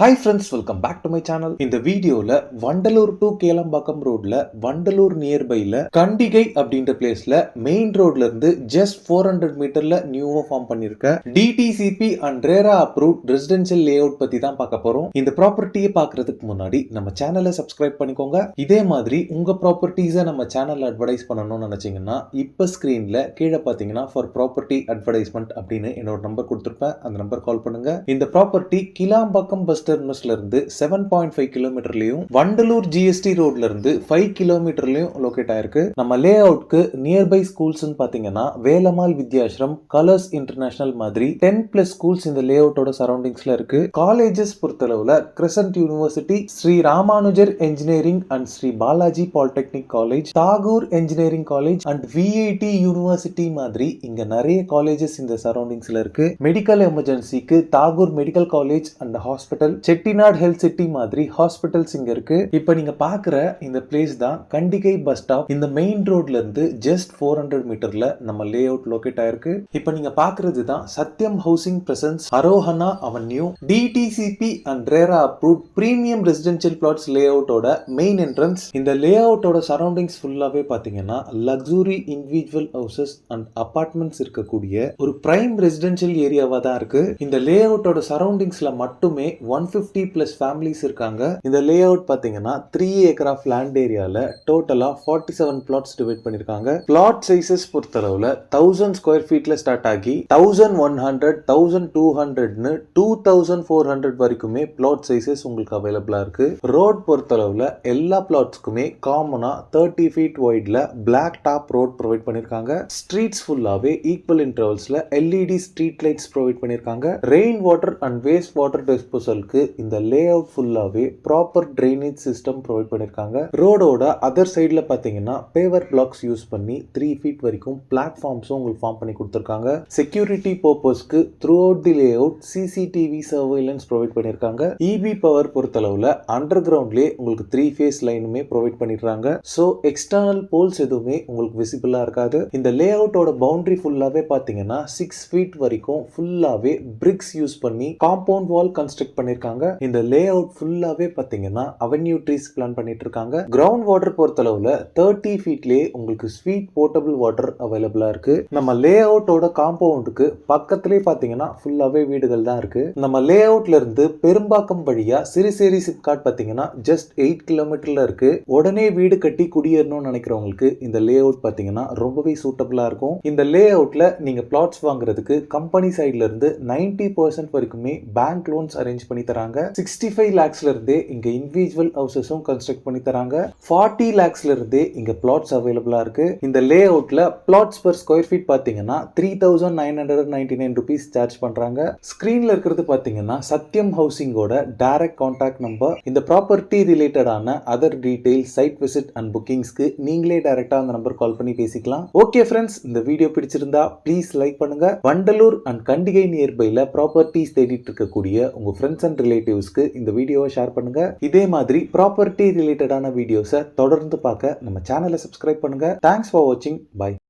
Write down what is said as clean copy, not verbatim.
Hi friends, welcome back to my channel. இந்த வீடியோல Vandalur to Kelambakkam ரோட்ல வண்டலூர் நியர்பைல கண்டிகை அப்படின்ற பிளேஸ்ல மெயின் ரோட்ல இருந்து ஜஸ்ட் 400 மீட்டர்ல நியூவா ஃபார்ம் பண்ணிருக்க DTCP and RERA approved residential layout பத்தி தான் பார்க்க போறோம். இந்த ப்ராப்பர்ட்டியை பார்க்கிறதுக்கு முன்னாடி நம்ம சேனலை சப்ஸ்கிரைப் பண்ணிக்கோங்க. இதே மாதிரி உங்க ப்ராப்பர்ட்டிஸை நம்ம சேனல்ல அட்வர்டைஸ் பண்ணணும்னு நினைச்சீங்கன்னா இப்ப ஸ்கிரீன்ல கீழே பாத்தீங்கன்னா ஃபார் ப்ராப்பர்ட்டி அட்வர்டைஸ்மெண்ட் அப்படின்னு என்னோட நம்பர் கொடுத்துருப்பேன். அந்த நம்பர் கால் பண்ணுங்க. இந்த ப்ராப்பர்ட்டி கிளாம்பாக்கம் பஸ் டெர்மினஸ்ல இருந்து 7.5 கிலோமீட்டர்லயும் வண்டலூர் ஜிஎஸ்டி ரோட்ல இருந்து 5 கிலோமீட்டர்லயும் லொகேட் ஆயிருக்கு. நம்ம லே அவுட்க்கு நியர்பை ஸ்கூல்ஸ் பாத்தீங்கன்னா வேலம்மாள் வித்யாஸ்ரம், கலர்ஸ் இன்டர்நேஷனல் மாதிரி 10+ ஸ்கூல்ஸ் இந்த லே அவுட்டோட சரௌண்டிங்ஸ்ல இருக்கு. காலேஜஸ் பொறுத்தளவுல Crescent university, Sri Ramanujar engineering and Sri Balaji polytechnic college, Tagore engineering college and VIT university மாதிரி இங்க நிறைய காலேஜஸ் இந்த சரௌண்டிங்ஸ்ல இருக்கு. மெடிக்கல் எமர்ஜென்சிக்கு Tagore medical college and hospital, Chettinad health city மாதிரி ஹாஸ்பிட்டல்ஸ் இங்க இருக்கு. இப்போ நீங்க பாக்குற இந்த பிளேஸ் தான் கண்டிகை பஸ் ஸ்டாப். இந்த மெயின் ரோட்ல இருந்து ஜஸ்ட் 400 மீட்டர்ல நம்ம லே அவுட் லொகேட் ஆயிருக்கு. இப்போ நீங்க பாக்குறது தான் Sathyam housing presents Arohana avenue DTCP and RERA approved premium residential plots லே அவுட்டோட மெயின் என்ட்ரன்ஸ். இந்த லே அவுட்டோட சரௌண்டிங்ஸ் ஃபுல்லாவே பாத்தீங்கன்னா luxury individual houses and apartments இருக்கக்கூடிய ஒரு பிரைம் ரெசிடென்ஷியல் ஏரியாவா தான் இருக்கு. இந்த லே அவுட்டோட சரௌண்டிங்ஸ்ல மட்டுமே 150+ ஃபேமிலிஸ் இருக்காங்க. இந்த லே அவுட் பாத்தீங்கன்னா 3 ஏக்கர் ஆஃப் லேண்ட் ஏரியால டோட்டலா 47 பிளாட்ஸ் டிவைட் பண்ணிருக்காங்க. பிளாட் சைசஸ் பொறுத்தளவுல 1000 ஸ்கொயர் ஃபீட்ல ஸ்டார்ட் ஆகி 1100, 1200 2400 வரைக்குமே பிளாட் சைசஸ் உங்களுக்கு அவைலபிளா இருக்கு. ரோட் பொறுத்தளவுல எல்லா பிளாட்ஸ்க்குமே காமனா 30 ஃபீட் வைட்ல பிளாக் டாப் ரோட் ப்ரொவைட் பண்ணிருக்காங்க. ஸ்ட்ரீட்ஸ் ஃபுல்லாவே ஈக்குவல் இன்டர்வல்ஸ்ல எல்இடி ஸ்ட்ரீட் லைட்ஸ் ப்ரொவைட் பண்ணிருக்காங்க. Rain water and waste water டிஸ்போசலுக்கு இந்த லே அவுட் ஃபுல்லாவே ப்ராப்பர் ட்ரைனேஜ் சிஸ்டம் ப்ரொவைட் பண்ணிருக்காங்க. ரோடோட அதர் சைடுல பாத்தீங்கன்னா பேவர் பிளாக்ஸ் யூஸ் பண்ணி 3 ஃபீட் வரைக்கும் பிளாட்ஃபார்ம்ஸும் உங்களுக்கு ஃபார்ம் பண்ணி கொடுத்திருக்காங்க. செக்யூரிட்டி பர்பஸ்க்கு throughout the layout CCTV surveillance provide பண்ணிருக்காங்க. இபி பவர் பொறுத்தளவுல அண்டர் கிரவுண்ட்லயே உங்களுக்கு 3 ஃபேஸ் லைனுமே ப்ரொவைட் பண்ணிடுறாங்க. சோ எக்ஸ்டர்னல் போல்ஸ் எதுவுமே உங்களுக்கு விசிபிளா இருக்காது. இந்த லே அவுட்டோட பவுண்டரி ஃபுல்லாவே பாத்தீங்கன்னா 6 ஃபீட் வரைக்கும் ஃபுல்லாவே பிரிக்ஸ் யூஸ் பண்ணி காம்பவுண்ட் வால் கன்ஸ்ட்ரக்ட் பண்ணிருக்காங்க. இந்த லே அவுட் ஃபுல்லாவே பாத்தீங்கன்னா அவென்யூ ட்ரீஸ் பிளான் பண்ணிட்டு இருக்காங்க. கிரவுண்ட் வாட்டர் பொறுத்தளவுல 30 ஃபீட்லயே உங்களுக்கு ஸ்வீட் போர்ட்டபிள் வாட்டர் அவைலபிளா இருக்கு. நம்ம லே அவுட்டோட காம்பவுண்டுக்கு பக்கத்திலே பாத்தீங்கன்னா ஃபுல்லாவே வீடுகள் தான் இருக்கு. நம்ம லே அவுட்ல இருந்து பெரும்பாக்கம் வழியா சிறுசேரி சிப்காட் பாத்தீங்கன்னா ஜஸ்ட் 8 கிலோமீட்டர்ல இருக்கு. உடனே வீடு கட்டி குடியேறணும்னு நினைக்கிறவங்களுக்கு இந்த லே அவுட் பாத்தீங்கன்னா ரொம்பவே சூட்டபிளா இருக்கும். இந்த லே அவுட்ல நீங்க பிளாட்ஸ் வாங்குறதுக்கு கம்பெனி சைட்ல இருந்து 90% வரைக்குமே பேங்க் லோன்ஸ் அரேஞ்ச் பண்ணி தராங்க. 65 lakhsல இருந்தே இங்க இண்டிவிஜுவல் ஹவுசஸும் கன்ஸ்ட்ரக்ட் பண்ணி தராங்க. 40 lakhsல இருந்தே இங்க பிளாட்ஸ் அவைலபிளா இருக்கு. இந்த லே அவுட்ல பிளாட்ஸ் per ஸ்கொயர் ஃபீட் பாத்தீங்கன்னா 3999 rupees சார்ஜ் பண்றாங்க. ஸ்கிரீன்ல இருக்கிறது பாத்தீங்கன்னா சத்யம் ஹவுசிங்கோட டைரக்ட் கான்டாக்ட் நம்பர். இந்த ப்ராப்பர்ட்டி ரிலேட்டடான other detail, site visit and புக்கிங்ஸ்க்கு நீங்களே டைரக்டா அந்த நம்பர் கால் பண்ணி பேசிக்கலாம். ஓகே ஃப்ரெண்ட்ஸ், இந்த வீடியோ பிடிச்சிருந்தா ப்ளீஸ் லைக் பண்ணுங்க. வண்டலூர் அண்ட் கண்டிகை நியர்பைல ப்ராப்பர்ட்டிஸ் தேடிட்டு இருக்கக்கூடிய உங்க ஃப்ரெண்ட்ஸ் அண்ட் ரிலேட்டிவ்ஸ்க்கு இந்த வீடியோவை ஷேர் பண்ணுங்க. இதே மாதிரி ப்ராப்பர்ட்டி ரிலேட்டடான வீடியோஸை தொடர்ந்து பார்க்க நம்ம சேனலை சப்ஸ்கிரைப் பண்ணுங்க. தேங்க்ஸ் ஃபார் வாட்சிங். பை.